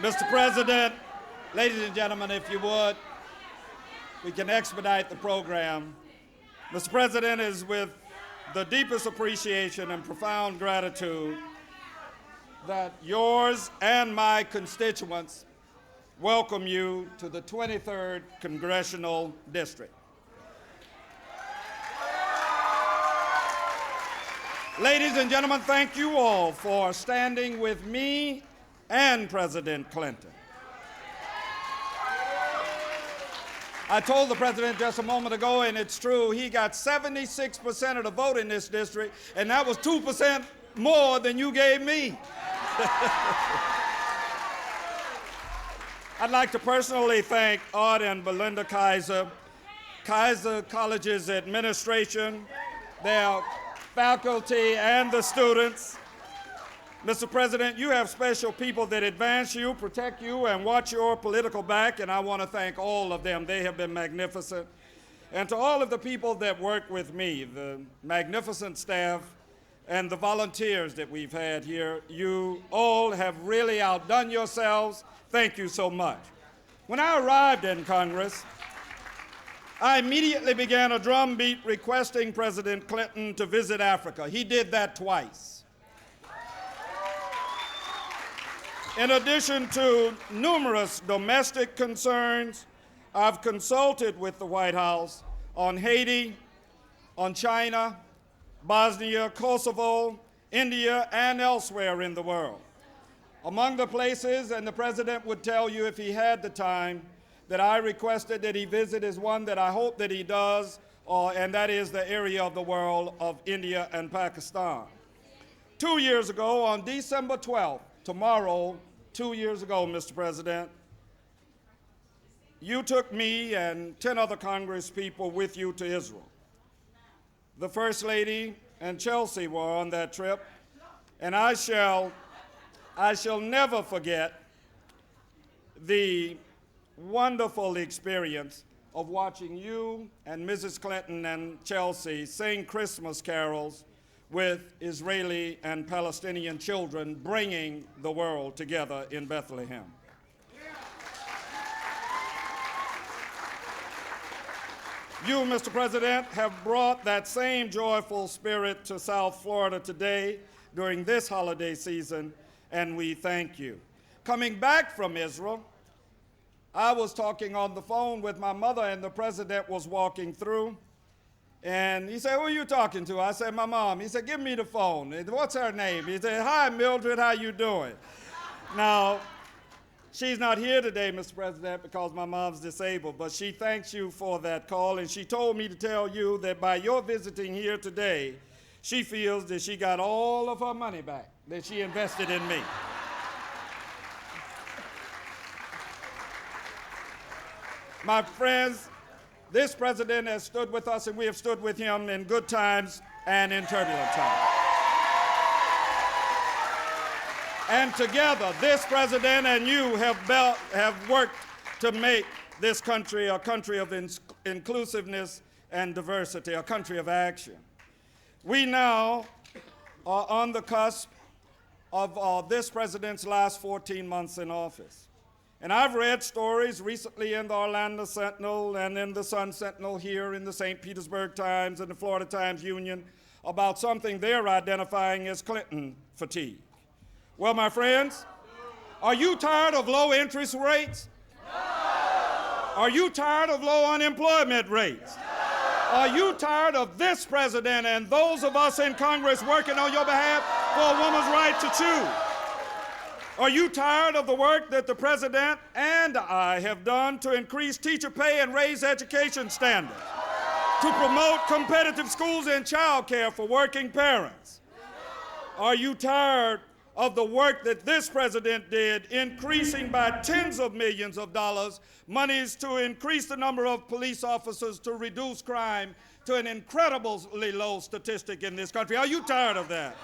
Mr. President, ladies and gentlemen, if you would, we can expedite the program. Mr. President, it is with the deepest appreciation and profound gratitude that yours and my constituents welcome you to the 23rd Congressional District. Ladies and gentlemen, thank you all for standing with me and President Clinton. I told the president just a moment ago, and it's true, he got 76% of the vote in this district, and that was 2% more than you gave me. I'd like to personally thank Art and Belinda Kaiser, Kaiser College's administration, their faculty, and the students. Mr. President, you have special people that advance you, protect you, and watch your political back, and I want to thank all of them. They have been magnificent. And to all of the people that work with me, the magnificent staff and the volunteers that we've had here, you all have really outdone yourselves. Thank you so much. When I arrived in Congress, I immediately began a drumbeat requesting President Clinton to visit Africa. He did that twice. In addition to numerous domestic concerns, I've consulted with the White House on Haiti, on China, Bosnia, Kosovo, India, and elsewhere in the world. Among the places, and the President would tell you if he had the time, that I requested that he visit is one that I hope that he does, and that is the area of the world of India and Pakistan. 2 years ago, on December 12th, tomorrow, 2 years ago, Mr. President, you took me and 10 other Congress people with you to Israel. The First Lady and Chelsea were on that trip, and I shall never forget the wonderful experience of watching you and Mrs. Clinton and Chelsea sing Christmas carols with Israeli and Palestinian children, bringing the world together in Bethlehem. You, Mr. President, have brought that same joyful spirit to South Florida today during this holiday season, and we thank you. Coming back from Israel, I was talking on the phone with my mother, and the president was walking through. And he said, "Who are you talking to?" I said, "My mom." He said, "Give me the phone." "What's her name?" He said, "Hi, Mildred, how you doing?" Now, she's not here today, Mr. President, because my mom's disabled, but she thanks you for that call, and she told me to tell you that by your visiting here today, she feels that she got all of her money back that she invested in me. My friends, this president has stood with us, and we have stood with him in good times and in turbulent times. And together, this president and you have worked to make this country a country of inclusiveness and diversity, a country of action. We now are on the cusp of this president's last 14 months in office. And I've read stories recently in the Orlando Sentinel and in the Sun Sentinel here in the St. Petersburg Times and the Florida Times-Union about something they're identifying as Clinton fatigue. Well, my friends, are you tired of low interest rates? No! Are you tired of low unemployment rates? No! Are you tired of this president and those of us in Congress working on your behalf for a woman's right to choose? Are you tired of the work that the president and I have done to increase teacher pay and raise education standards, to promote competitive schools and child care for working parents? Are you tired of the work that this president did, increasing by tens of millions of dollars monies to increase the number of police officers to reduce crime to an incredibly low statistic in this country? Are you tired of that?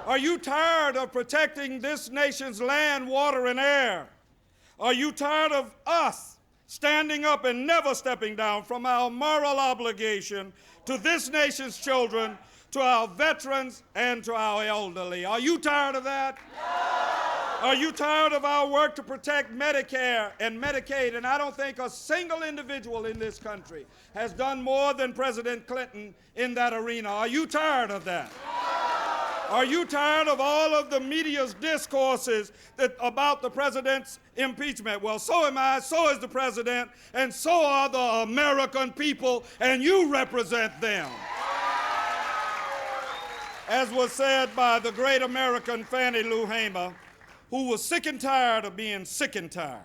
Are you tired of protecting this nation's land, water, and air? Are you tired of us standing up and never stepping down from our moral obligation to this nation's children, to our veterans, and to our elderly? Are you tired of that? No! Are you tired of our work to protect Medicare and Medicaid? And I don't think a single individual in this country has done more than President Clinton in that arena. Are you tired of that? Are you tired of all of the media's discourses about the president's impeachment? Well, so am I, so is the president, and so are the American people, and you represent them. As was said by the great American Fannie Lou Hamer, who was sick and tired of being sick and tired.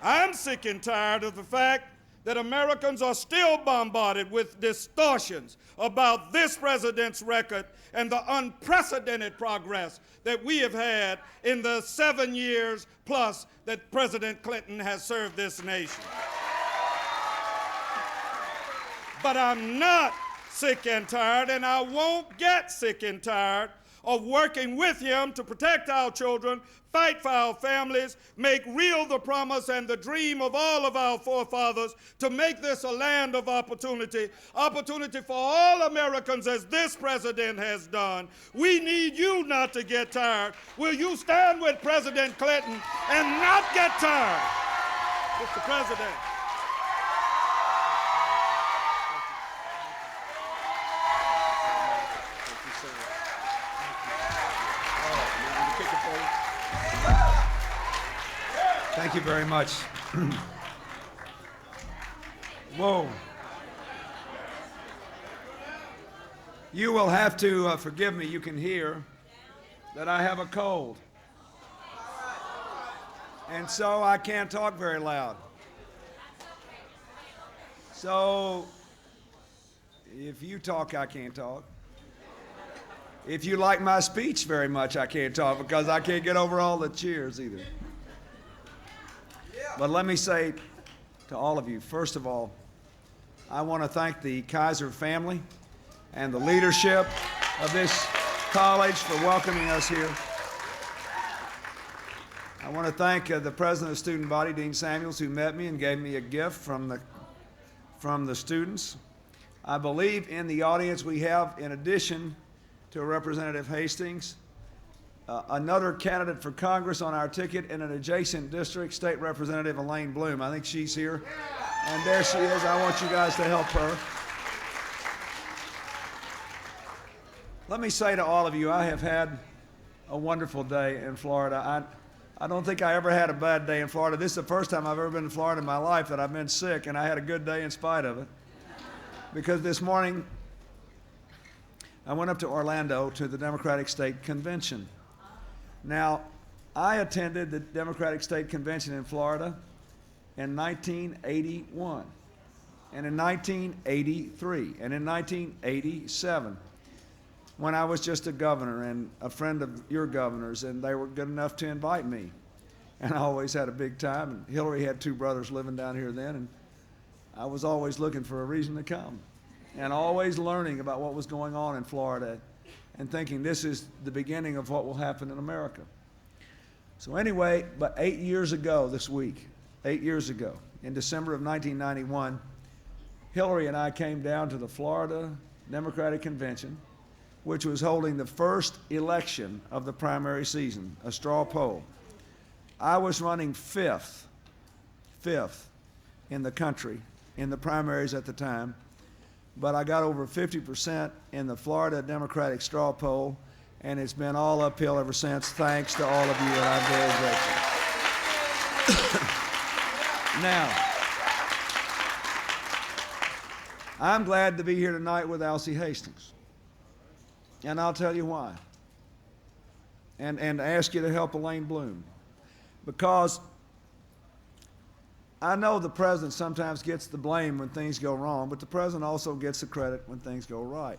I'm sick and tired of the fact that Americans are still bombarded with distortions about this president's record and the unprecedented progress that we have had in the 7 years plus that President Clinton has served this nation. But I'm not sick and tired, and I won't get sick and tired of working with him to protect our children, fight for our families, make real the promise and the dream of all of our forefathers to make this a land of opportunity, opportunity for all Americans as this president has done. We need you not to get tired. Will you stand with President Clinton and not get tired? Mr. President. Thank you very much. Whoa. You will have to forgive me. You can hear that I have a cold. And so I can't talk very loud. So if you talk, I can't talk. If you like my speech very much, I can't talk because I can't get over all the cheers either. But let me say to all of you, first of all, I want to thank the Kaiser family and the leadership of this college for welcoming us here. I want to thank the president of the student body, Dean Samuels, who met me and gave me a gift from the students. I believe in the audience we have, in addition to Representative Hastings, another candidate for Congress on our ticket in an adjacent district, State Representative Elaine Bloom. I think she's here. And there she is. I want you guys to help her. Let me say to all of you, I have had a wonderful day in Florida. I don't think I ever had a bad day in Florida. This is the first time I've ever been in Florida in my life that I've been sick, and I had a good day in spite of it. Because this morning, I went up to Orlando to the Democratic State Convention. Now, I attended the Democratic State Convention in Florida in 1981, and in 1983, and in 1987, when I was just a governor and a friend of your governors, and they were good enough to invite me. And I always had a big time, and Hillary had 2 brothers living down here then, and I was always looking for a reason to come, and always learning about what was going on in Florida, and thinking this is the beginning of what will happen in America. So anyway, but 8 years ago this week, 8 years ago, in December of 1991, Hillary and I came down to the Florida Democratic Convention, which was holding the first election of the primary season, a straw poll. I was running fifth in the country in the primaries at the time, but I got over 50% in the Florida Democratic straw poll, and it's been all uphill ever since, thanks to all of you, and I'm very grateful. Now, I'm glad to be here tonight with Alcee Hastings, and I'll tell you why, and ask you to help Elaine Bloom, because I know the president sometimes gets the blame when things go wrong, but the president also gets the credit when things go right.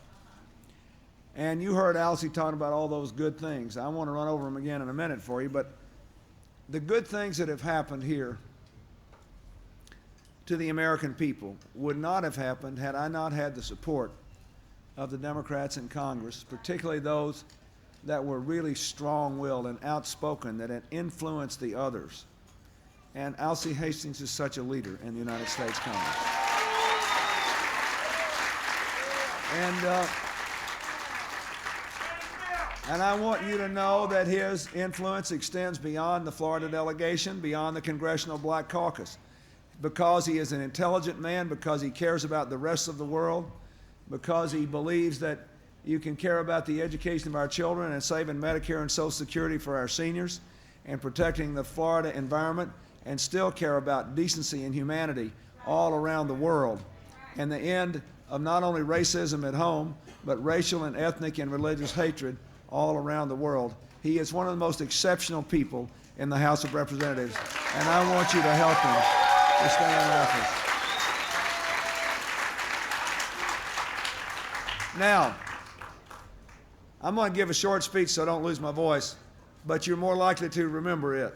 And you heard Alcee talking about all those good things. I want to run over them again in a minute for you, but the good things that have happened here to the American people would not have happened had I not had the support of the Democrats in Congress, particularly those that were really strong-willed and outspoken, that had influenced the others. And Alcee Hastings is such a leader in the United States Congress. And And I want you to know that his influence extends beyond the Florida delegation, beyond the Congressional Black Caucus, because he is an intelligent man, because he cares about the rest of the world, because he believes that you can care about the education of our children and saving Medicare and Social Security for our seniors and protecting the Florida environment, and still care about decency and humanity all around the world, and the end of not only racism at home, but racial and ethnic and religious hatred all around the world. He is one of the most exceptional people in the House of Representatives, and I want you to help him to stay in office. Now, I'm going to give a short speech so I don't lose my voice, but you're more likely to remember it.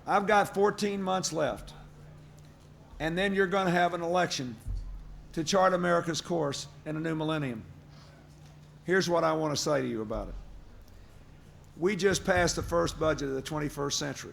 I've got 14 months left, and then you're going to have an election to chart America's course in a new millennium. Here's what I want to say to you about it. We just passed the first budget of the 21st century.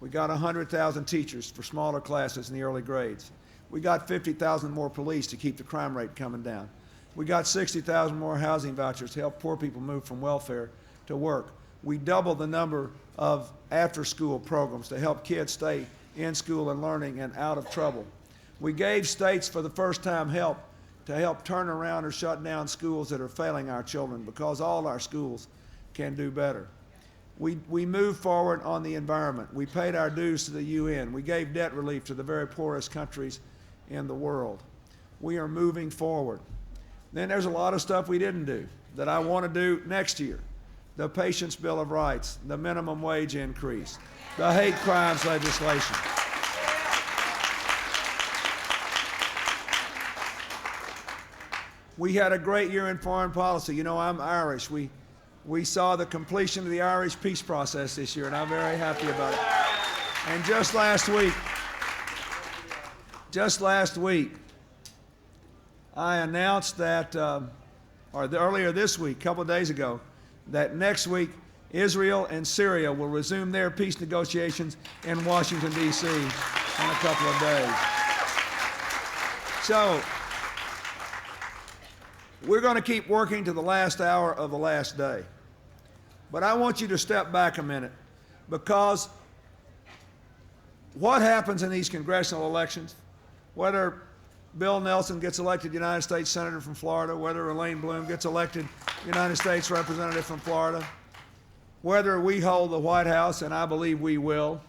We got 100,000 teachers for smaller classes in the early grades. We got 50,000 more police to keep the crime rate coming down. We got 60,000 more housing vouchers to help poor people move from welfare to work. We doubled the number of after-school programs to help kids stay in school and learning and out of trouble. We gave states for the first time help to help turn around or shut down schools that are failing our children, because all our schools can do better. We moved forward on the environment. We paid our dues to the UN. We gave debt relief to the very poorest countries in the world. We are moving forward. Then there's a lot of stuff we didn't do that I want to do next year. The Patients' Bill of Rights, the minimum wage increase, the hate crimes legislation. We had a great year in foreign policy. You know, I'm Irish. We saw the completion of the Irish peace process this year, and I'm very happy about it. And just last week, I announced that, earlier this week, a couple of days ago, that next week Israel and Syria will resume their peace negotiations in Washington, D.C. in a couple of days. So, we're going to keep working to the last hour of the last day. But I want you to step back a minute, because what happens in these congressional elections, whether Bill Nelson gets elected United States Senator from Florida, whether Elaine Bloom gets elected United States Representative from Florida, whether we hold the White House, and I believe we will,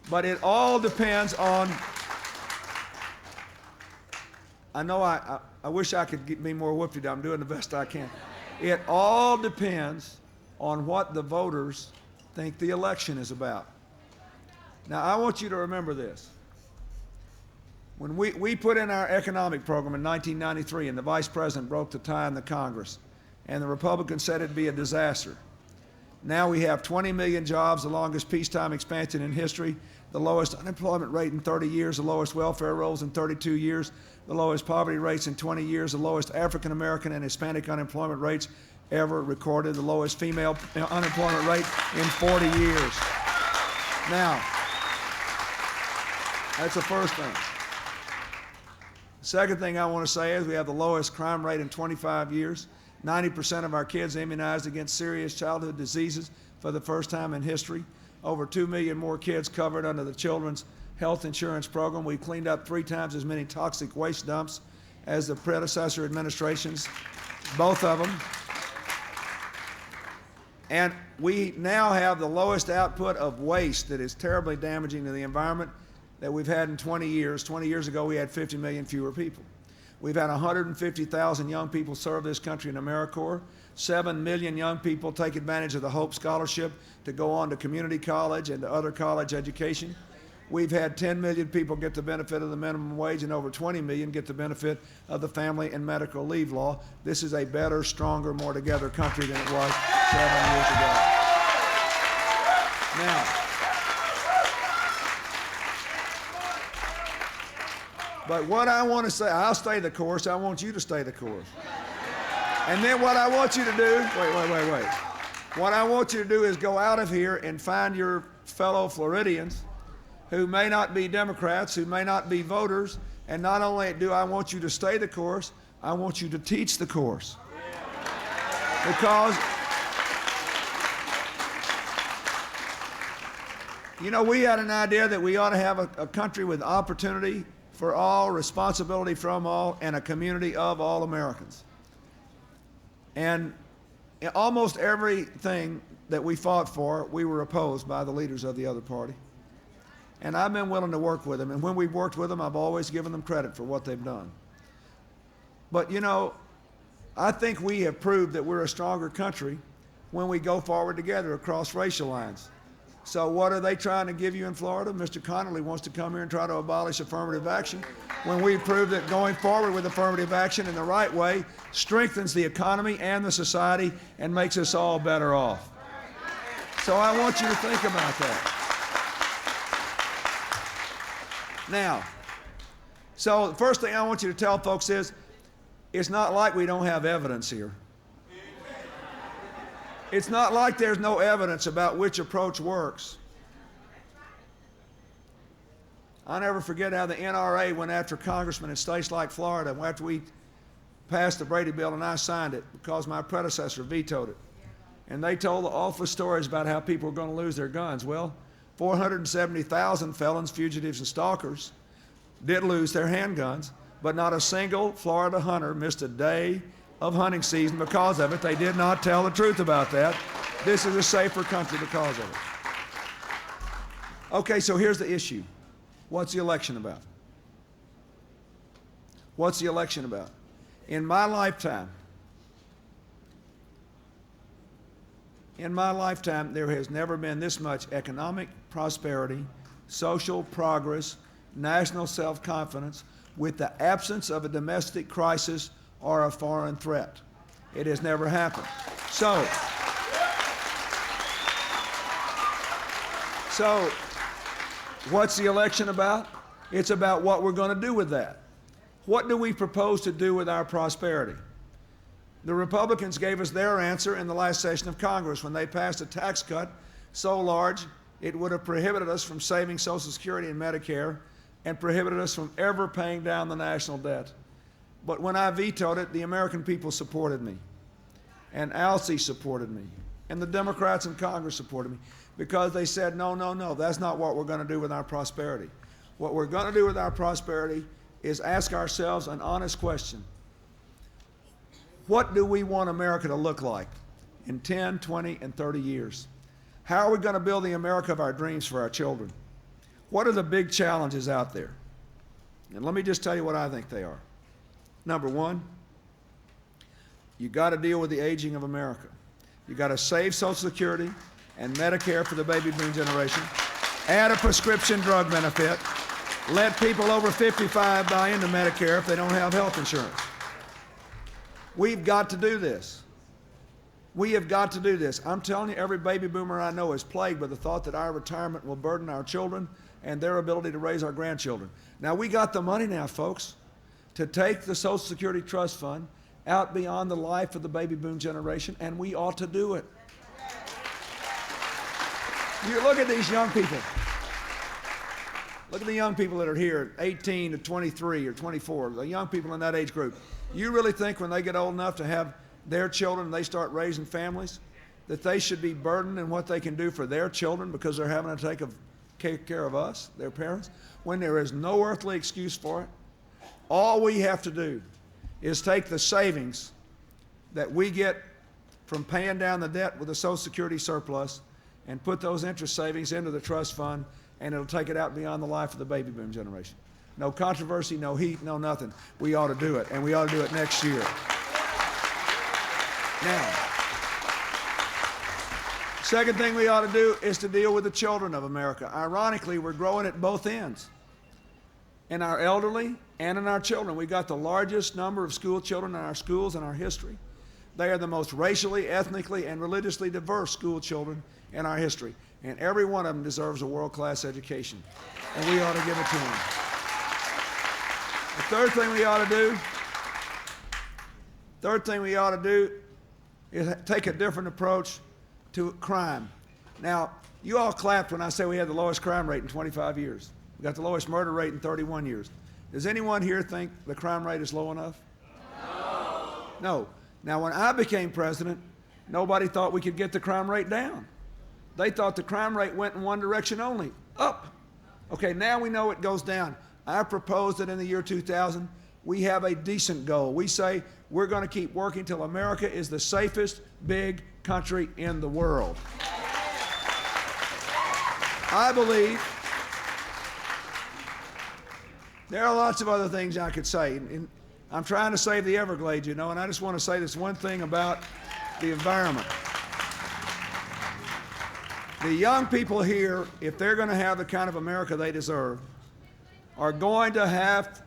but it all depends on, I know I wish I could be more whoopty. I'm doing the best I can. It all depends on what the voters think the election is about. Now, I want you to remember this. When we put in our economic program in 1993, and the Vice President broke the tie in the Congress, and the Republicans said it'd be a disaster. Now we have 20 million jobs, the longest peacetime expansion in history, the lowest unemployment rate in 30 years, the lowest welfare rolls in 32 years, the lowest poverty rates in 20 years, the lowest African American and Hispanic unemployment rates ever recorded, the lowest female unemployment rate in 40 years. Now, that's the first thing. The second thing I want to say is we have the lowest crime rate in 25 years. 90% of our kids immunized against serious childhood diseases for the first time in history. Over 2 million more kids covered under the Children's Health Insurance Program. We cleaned up 3 times as many toxic waste dumps as the predecessor administrations, both of them. And we now have the lowest output of waste that is terribly damaging to the environment that we've had in 20 years. 20 years ago, we had 50 million fewer people. We've had 150,000 young people serve this country in AmeriCorps. 7 million young people take advantage of the Hope Scholarship to go on to community college and to other college education. We've had 10 million people get the benefit of the minimum wage, and over 20 million get the benefit of the family and medical leave law. This is a better, stronger, more together country than it was 7 years ago. Now, but what I want to say, I'll stay the course. I want you to stay the course. And then what I want you to do, wait. What I want you to do is go out of here and find your fellow Floridians who may not be Democrats, who may not be voters, and not only do I want you to stay the course, I want you to teach the course. Because, you know, we had an idea that we ought to have a country with opportunity for all, responsibility from all, and a community of all Americans. And almost everything that we fought for, we were opposed by the leaders of the other party. And I've been willing to work with them. And when we've worked with them, I've always given them credit for what they've done. But, you know, I think we have proved that we're a stronger country when we go forward together across racial lines. So what are they trying to give you in Florida? Mr. Connolly wants to come here and try to abolish affirmative action when we prove that going forward with affirmative action in the right way strengthens the economy and the society and makes us all better off. So I want you to think about that. Now, so the first thing I want you to tell folks is, it's not like we don't have evidence here. It's not like there's no evidence about which approach works. I'll never forget how the NRA went after congressmen in states like Florida after we passed the Brady bill and I signed it because my predecessor vetoed it. And they told the awful stories about how people were going to lose their guns. Well, 470,000 felons, fugitives, and stalkers did lose their handguns, but not a single Florida hunter missed a day of hunting season because of it. They did not tell the truth about that. This is a safer country because of it. Okay, so here's the issue. What's the election about? What's the election about? In my lifetime, there has never been this much economic prosperity, social progress, national self-confidence, with the absence of a domestic crisis or a foreign threat. It has never happened. So what's the election about? It's about what we're going to do with that. What do we propose to do with our prosperity? The Republicans gave us their answer in the last session of Congress when they passed a tax cut so large it would have prohibited us from saving Social Security and Medicare and prohibited us from ever paying down the national debt. But when I vetoed it, the American people supported me, and Alcee supported me, and the Democrats in Congress supported me, because they said, no, no, no, that's not what we're going to do with our prosperity. What we're going to do with our prosperity is ask ourselves an honest question. What do we want America to look like in 10, 20, and 30 years? How are we going to build the America of our dreams for our children? What are the big challenges out there? And let me just tell you what I think they are. Number one, you got to deal with the aging of America. You got to save Social Security and Medicare for the baby boom generation, add a prescription drug benefit, let people over 55 buy into Medicare if they don't have health insurance. We've got to do this. We have got to do this. I'm telling you, every baby boomer I know is plagued with the thought that our retirement will burden our children and their ability to raise our grandchildren. Now, we got the money now, folks, to take the Social Security Trust Fund out beyond the life of the baby boom generation, and we ought to do it. You look at these young people. Look at the young people that are here, 18 to 23 or 24, the young people in that age group. You really think when they get old enough to have their children and they start raising families, that they should be burdened in what they can do for their children because they're having to take care of us, their parents, when there is no earthly excuse for it? All we have to do is take the savings that we get from paying down the debt with the Social Security surplus and put those interest savings into the trust fund, and it'll take it out beyond the life of the baby boom generation. No controversy, no heat, no nothing. We ought to do it, and we ought to do it next year. Now, second thing we ought to do is to deal with the children of America. Ironically, we're growing at both ends. In our elderly and in our children. We've got the largest number of school children in our schools in our history. They are the most racially, ethnically, and religiously diverse school children in our history. And every one of them deserves a world-class education. And we ought to give it to them. The third thing we ought to do is take a different approach to crime. Now, you all clapped when I said we had the lowest crime rate in 25 years. We got the lowest murder rate in 31 years. Does anyone here think the crime rate is low enough? No. No. Now, when I became president, Nobody thought we could get the crime rate down. They thought the crime rate went in one direction only, up. Okay, now we know it goes down. I proposed that in the year 2000, we have a decent goal. We say we're going to keep working till America is the safest big country in the world. I believe there are lots of other things I could say. And I'm trying to save the Everglades, you know, and I just want to say this one thing about the environment. The young people here, if they're going to have the kind of America they deserve, are going to have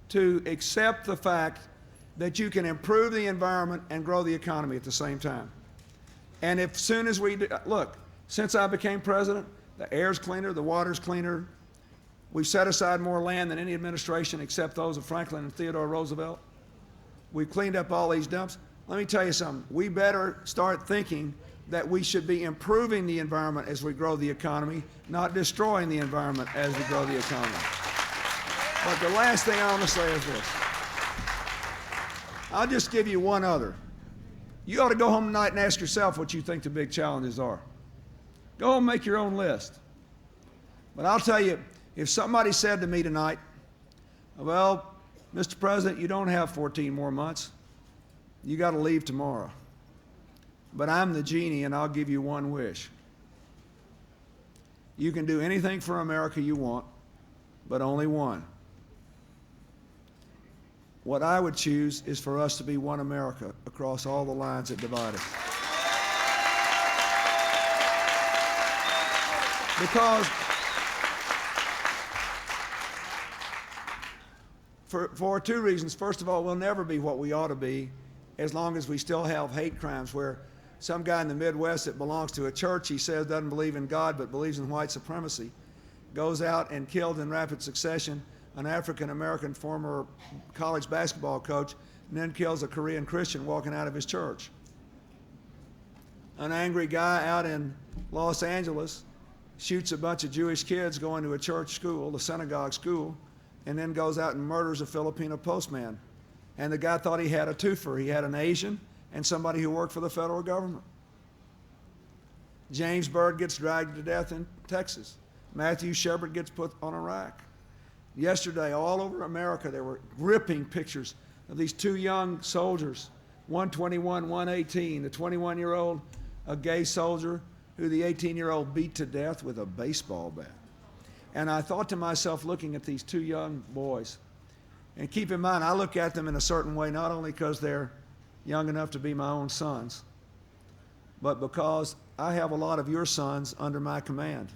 to accept the fact that you can improve the environment and grow the economy at the same time. And if soon as we do, look, since I became president, the air's cleaner, the water's cleaner. We've set aside more land than any administration except those of Franklin and Theodore Roosevelt. We've cleaned up all these dumps. Let me tell you something. We better start thinking that we should be improving the environment as we grow the economy, not destroying the environment as we grow the economy. But the last thing I want to say is this. I'll just give you one other. You ought to go home tonight and ask yourself what you think the big challenges are. Go home and make your own list. But I'll tell you, if somebody said to me tonight, well, Mr. President, you don't have 14 more months. You got to leave tomorrow. But I'm the genie and I'll give you one wish. You can do anything for America you want, but only one. What I would choose is for us to be one America across all the lines that divide us. Because for two reasons. First of all, we'll never be what we ought to be as long as we still have hate crimes where some guy in the Midwest that belongs to a church, he says doesn't believe in God but believes in white supremacy, goes out and killed in rapid succession an African-American former college basketball coach, and then kills a Korean Christian walking out of his church. An angry guy out in Los Angeles shoots a bunch of Jewish kids going to a church school, the synagogue school, and then goes out and murders a Filipino postman. And the guy thought he had a twofer. He had an Asian and somebody who worked for the federal government. James Byrd gets dragged to death in Texas. Matthew Shepard gets put on a rack. Yesterday, all over America, there were gripping pictures of these two young soldiers, one 21, one 18. The 21-year-old, a gay soldier, who the 18-year-old beat to death with a baseball bat. And I thought to myself, looking at these two young boys, and keep in mind, I look at them in a certain way, not only because they're young enough to be my own sons, but because I have a lot of your sons under my command.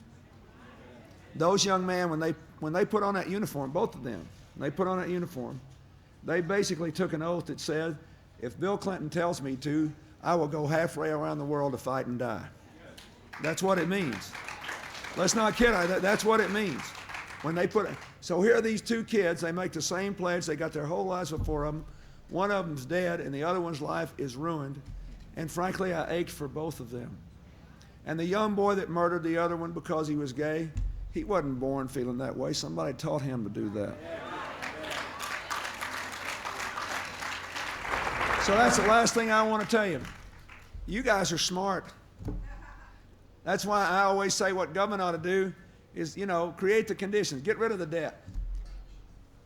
Those young men, when they put on that uniform, both of them, when they put on that uniform, they basically took an oath that said, if Bill Clinton tells me to, I will go halfway around the world to fight and die. That's what it means. Let's not kid. That's what it means. When they put it. So here are these two kids. They make the same pledge. They got their whole lives before them. One of them's dead, and the other one's life is ruined. And frankly, I ached for both of them. And the young boy that murdered the other one because he was gay, he wasn't born feeling that way. Somebody taught him to do that. So that's the last thing I want to tell you. You guys are smart. That's why I always say what government ought to do is, create the conditions. Get rid of the debt.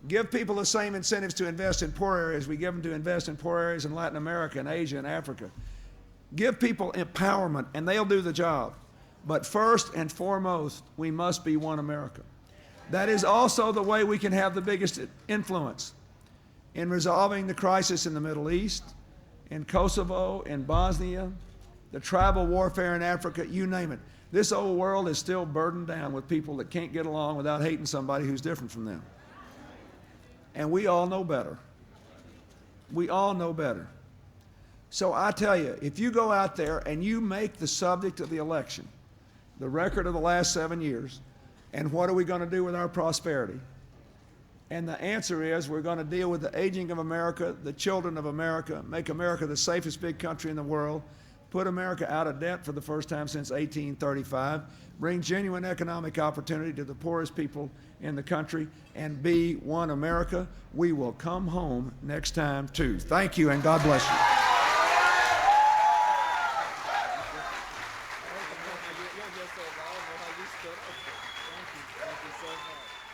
Give people the same incentives to invest in poor areas we give them to invest in poor areas in Latin America and Asia and Africa. Give people empowerment, and they'll do the job. But first and foremost, we must be one America. That is also the way we can have the biggest influence in resolving the crisis in the Middle East, in Kosovo, in Bosnia, the tribal warfare in Africa, you name it. This old world is still burdened down with people that can't get along without hating somebody who's different from them. And we all know better. We all know better. So I tell you, if you go out there and you make the subject of the election the record of the last 7 years, and what are we going to do with our prosperity? And the answer is we're going to deal with the aging of America, the children of America, make America the safest big country in the world, put America out of debt for the first time since 1835, bring genuine economic opportunity to the poorest people in the country, and be one America. We will come home next time too. Thank you, and God bless you. so much.